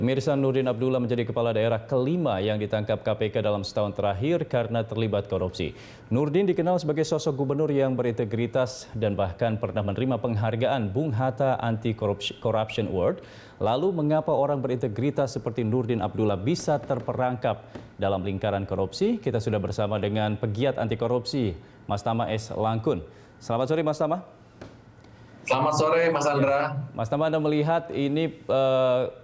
Pemirsa, Nurdin Abdullah menjadi kepala daerah kelima yang ditangkap KPK dalam setahun terakhir karena terlibat korupsi. Nurdin dikenal sebagai sosok gubernur yang berintegritas dan bahkan pernah menerima penghargaan Bung Hatta Anti-Corruption Award. Lalu mengapa orang berintegritas seperti Nurdin Abdullah bisa terperangkap dalam lingkaran korupsi? Kita sudah bersama dengan pegiat anti korupsi, Mas Tama S. Langkun. Selamat sore, Mas Tama. Selamat sore, Mas Andra. Mas Tama, Anda melihat ini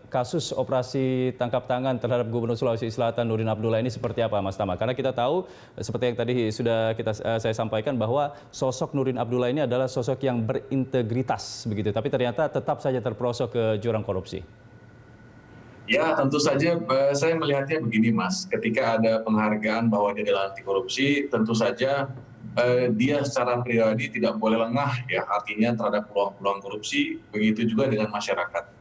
kasus operasi tangkap tangan terhadap Gubernur Sulawesi Selatan Nurdin Abdullah ini seperti apa, Mas Tama? Karena kita tahu, seperti yang tadi sudah saya sampaikan, bahwa sosok Nurdin Abdullah ini adalah sosok yang berintegritas, begitu. Tapi ternyata tetap saja terperosok ke jurang korupsi. Ya, tentu saja saya melihatnya begini, Mas. Ketika ada penghargaan bahwa dia adalah anti korupsi, tentu saja dia secara pribadi tidak boleh lengah, ya, artinya terhadap peluang-peluang korupsi, begitu juga dengan masyarakat.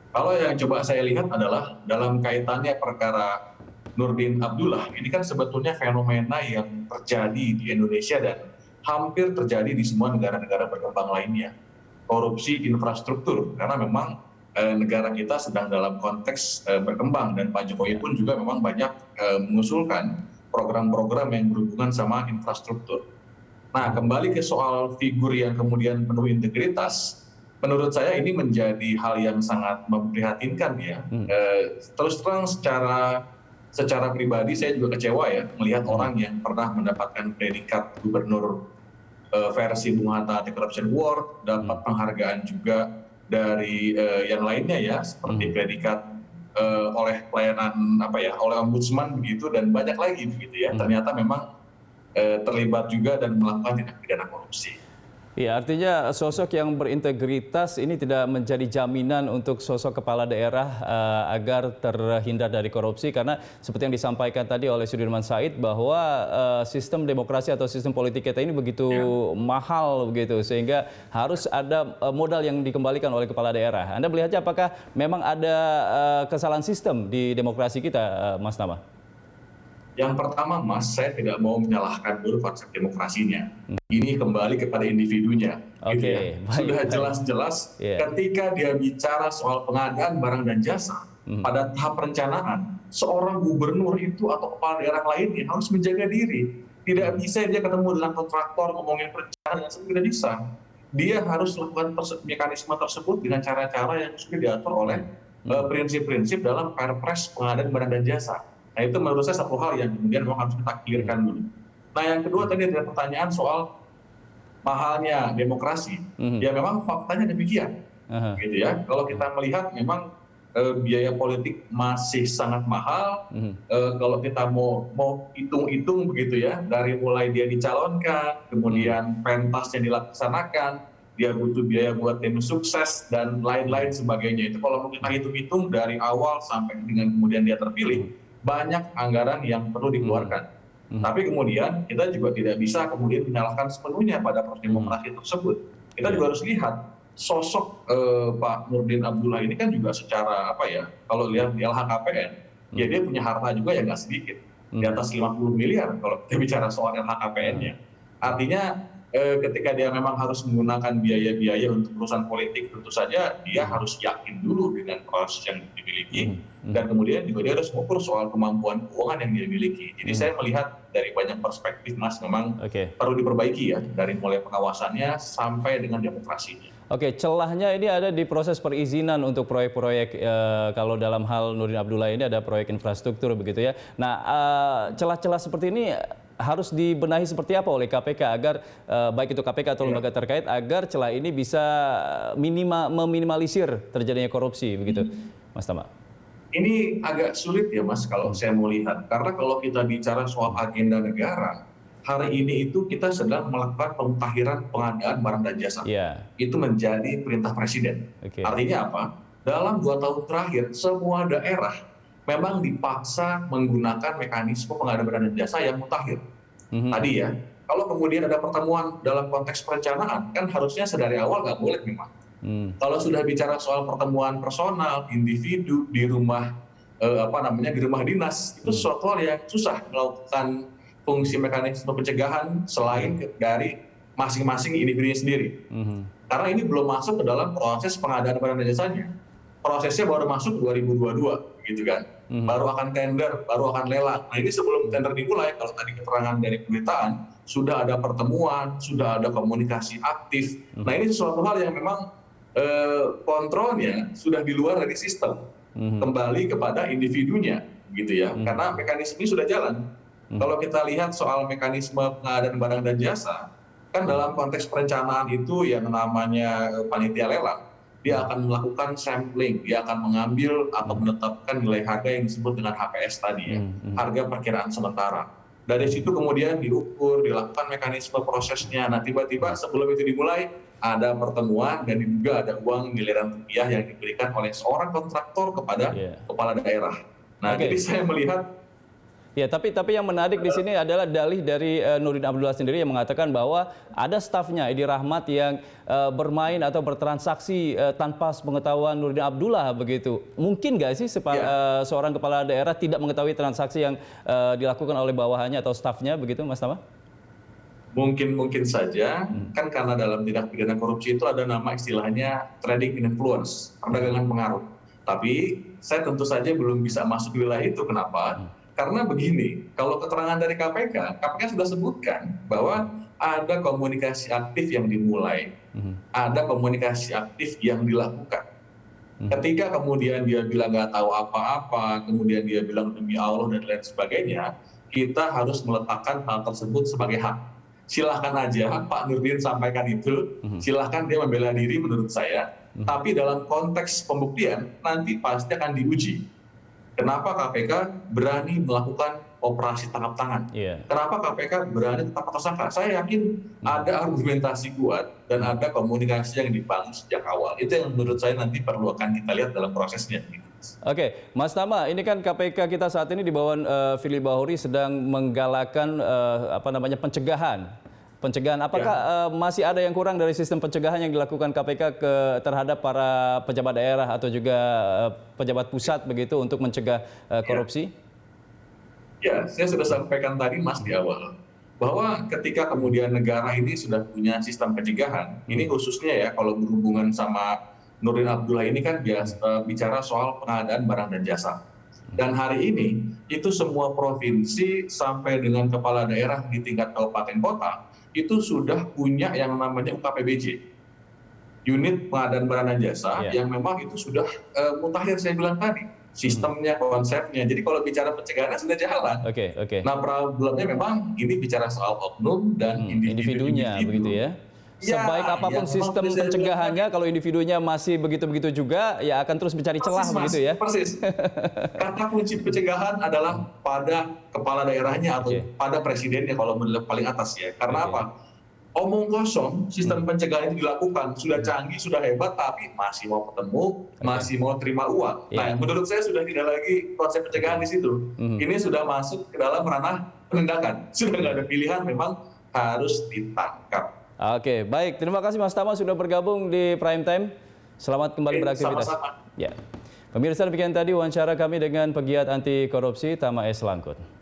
Kalau yang coba saya lihat adalah dalam kaitannya perkara Nurdin Abdullah, ini kan sebetulnya fenomena yang terjadi di Indonesia dan hampir terjadi di semua negara-negara berkembang lainnya. Korupsi infrastruktur, karena memang negara kita sedang dalam konteks berkembang dan Pak Jokowi pun juga memang banyak mengusulkan program-program yang berhubungan sama infrastruktur. Nah, kembali ke soal figur yang kemudian penuh integritas, menurut saya ini menjadi hal yang sangat memprihatinkan, ya. Terus terang secara pribadi saya juga kecewa, ya, melihat orang yang pernah mendapatkan predikat gubernur versi Bung Hatta Anti-Corruption Award, dapat penghargaan juga dari yang lainnya, ya, seperti predikat oleh pelayanan oleh ombudsman begitu, dan banyak lagi begitu, ya. Ternyata memang terlibat juga dan melakukan tindak pidana korupsi. Ya, artinya sosok yang berintegritas ini tidak menjadi jaminan untuk sosok kepala daerah agar terhindar dari korupsi, karena seperti yang disampaikan tadi oleh Sudirman Said bahwa sistem demokrasi atau sistem politik kita ini begitu mahal begitu, sehingga harus ada modal yang dikembalikan oleh kepala daerah. Anda melihatnya apakah memang ada kesalahan sistem di demokrasi kita, Mas Tama? Yang pertama, Mas, saya tidak mau menyalahkan dulu konsep demokrasinya. Ini kembali kepada individunya. Gitu, ya. Sudah jelas-jelas ketika dia bicara soal pengadaan barang dan jasa, pada tahap perencanaan, seorang gubernur itu atau kepala daerah lainnya harus menjaga diri. Tidak bisa dia ketemu dengan kontraktor ngomongin perencanaan, tidak bisa. Dia harus melakukan mekanisme tersebut dengan cara-cara yang sudah diatur oleh prinsip-prinsip dalam Perpres pengadaan barang dan jasa. Nah, itu menurut saya satu hal yang kemudian memang harus kita clearkan dulu. Nah, yang kedua tadi ada pertanyaan soal mahalnya demokrasi. Ya, memang faktanya demikian. Gitu, ya. Kalau kita melihat memang biaya politik masih sangat mahal. Kalau kita mau hitung-hitung begitu, ya, dari mulai dia dicalonkan, kemudian pentasnya dilaksanakan, dia butuh biaya buat tim sukses dan lain-lain sebagainya. Itu kalau kita hitung-hitung dari awal sampai dengan kemudian dia terpilih, banyak anggaran yang perlu dikeluarkan. Tapi kemudian kita juga tidak bisa kemudian menyalahkan sepenuhnya pada proses demokrasi tersebut. Kita juga harus lihat sosok Pak Nurdin Abdullah ini kan juga secara kalau lihat di LHKPN, ya dia punya harta juga yang nggak sedikit, di atas 50 miliar kalau kita bicara soal LHKPN-nya. Artinya ketika dia memang harus menggunakan biaya-biaya untuk urusan politik, tentu saja dia harus yakin dulu dengan proses yang dimiliki, dan kemudian juga dia harus mengukur soal kemampuan keuangan yang dia miliki. Jadi saya melihat dari banyak perspektif, Mas, memang perlu diperbaiki, ya, dari mulai pengawasannya sampai dengan demokrasinya. Oke, celahnya ini ada di proses perizinan untuk proyek-proyek, kalau dalam hal Nurdin Abdullah ini ada proyek infrastruktur begitu, ya. Nah, celah-celah seperti ini harus dibenahi seperti apa oleh KPK agar baik itu KPK atau lembaga terkait agar celah ini bisa meminimalisir terjadinya korupsi begitu, Mas Tama? Ini agak sulit, ya, Mas, kalau saya mau lihat, karena kalau kita bicara soal agenda negara, hari ini itu kita sedang melakukan pemutahiran pengadaan barang dan jasa. Itu menjadi perintah Presiden. Artinya apa? Dalam 2 tahun terakhir, semua daerah memang dipaksa menggunakan mekanisme pengadaan barang dan jasa yang mutakhir. Tadi, ya, kalau kemudian ada pertemuan dalam konteks perencanaan, kan harusnya sedari awal nggak boleh memang. Kalau sudah bicara soal pertemuan personal, individu di rumah di rumah dinas, itu sesuatu hal yang susah melakukan fungsi mekanisme pencegahan selain dari masing-masing individunya sendiri. Karena ini belum masuk ke dalam proses pengadaan barang dan jasanya. prosesnya baru masuk 2022, gitu kan. Baru akan tender, baru akan lelang. Nah ini sebelum tender dimulai, kalau tadi keterangan dari pemberitaan, sudah ada pertemuan, sudah ada komunikasi aktif. Nah ini sesuatu hal yang memang kontrolnya sudah di luar dari sistem, kembali kepada individunya, gitu ya. Karena mekanisme ini sudah jalan. Kalau kita lihat soal mekanisme pengadaan barang dan jasa, kan dalam konteks perencanaan itu yang namanya panitia lelang, dia akan melakukan sampling, dia akan mengambil atau menetapkan nilai harga yang disebut dengan HPS tadi ya, harga perkiraan sementara. Dari situ kemudian diukur, dilakukan mekanisme prosesnya. Nah tiba-tiba sebelum itu dimulai, ada pertemuan dan juga ada uang miliaran rupiah yang diberikan oleh seorang kontraktor kepada kepala daerah. Nah jadi saya melihat ya, tapi yang menarik di sini adalah dalih dari Nurdin Abdullah sendiri yang mengatakan bahwa ada stafnya Edi Rahmat yang bermain atau bertransaksi tanpa pengetahuan Nurdin Abdullah begitu. Mungkin nggak sih seorang kepala daerah tidak mengetahui transaksi yang dilakukan oleh bawahannya atau stafnya begitu, Mas Tama? Mungkin saja, kan karena dalam tindak pidana korupsi itu ada nama istilahnya trading influence, perdagangan pengaruh. Tapi saya tentu saja belum bisa masuk ke wilayah itu. Kenapa? Karena begini, kalau keterangan dari KPK sudah sebutkan bahwa ada komunikasi aktif yang dimulai, ada komunikasi aktif yang dilakukan. Ketika kemudian dia bilang nggak tahu apa-apa, kemudian dia bilang demi Allah dan lain sebagainya, kita harus meletakkan hal tersebut sebagai hak. Silahkan aja Pak Nurdin sampaikan itu, silahkan dia membela diri menurut saya, tapi dalam konteks pembuktian nanti pasti akan diuji. Kenapa KPK berani melakukan operasi tangkap tangan? Kenapa KPK berani tetap tersangka? Saya yakin ada argumentasi kuat dan ada komunikasi yang dibangun sejak awal. Itu yang menurut saya nanti perlu akan kita lihat dalam prosesnya. Oke, Mas Tama, ini kan KPK kita saat ini di bawah Firly Bahuri sedang menggalakkan pencegahan. Apakah masih ada yang kurang dari sistem pencegahan yang dilakukan KPK terhadap para pejabat daerah atau juga pejabat pusat begitu untuk mencegah korupsi? Ya, saya sudah sampaikan tadi Mas di awal bahwa ketika kemudian negara ini sudah punya sistem pencegahan, ini khususnya ya kalau berhubungan sama Nurdin Abdullah ini kan bicara soal pengadaan barang dan jasa. Dan hari ini itu semua provinsi sampai dengan kepala daerah di tingkat kabupaten kota itu sudah punya yang namanya UKPBJ, unit pengadaan barang dan jasa, yang memang itu sudah mutakhir saya bilang tadi, sistemnya, konsepnya. Jadi kalau bicara pencegahannya sudah jalan. Nah problemnya memang ini bicara soal oknum dan individunya begitu ya. Sebaik apapun sistem pencegahannya, kalau individunya masih begitu-begitu juga, ya akan terus mencari celah begitu ya. Persis. Kata kunci pencegahan adalah pada kepala daerahnya atau pada presidennya kalau paling atas ya. Karena apa? Omong kosong, sistem pencegahan itu dilakukan, sudah canggih, sudah hebat, tapi masih mau ketemu, masih mau terima uang. Nah, menurut saya sudah tidak lagi konsep pencegahan di situ. Ini sudah masuk ke dalam ranah penindakan. Sudah nggak ada pilihan, memang harus ditangkap. Oke, baik. Terima kasih Mas Tama sudah bergabung di Prime Time. Selamat kembali beraktivitas. Sama-sama. Ya. Pemirsa, demikian tadi wawancara kami dengan pegiat anti korupsi Tama S. Langkun.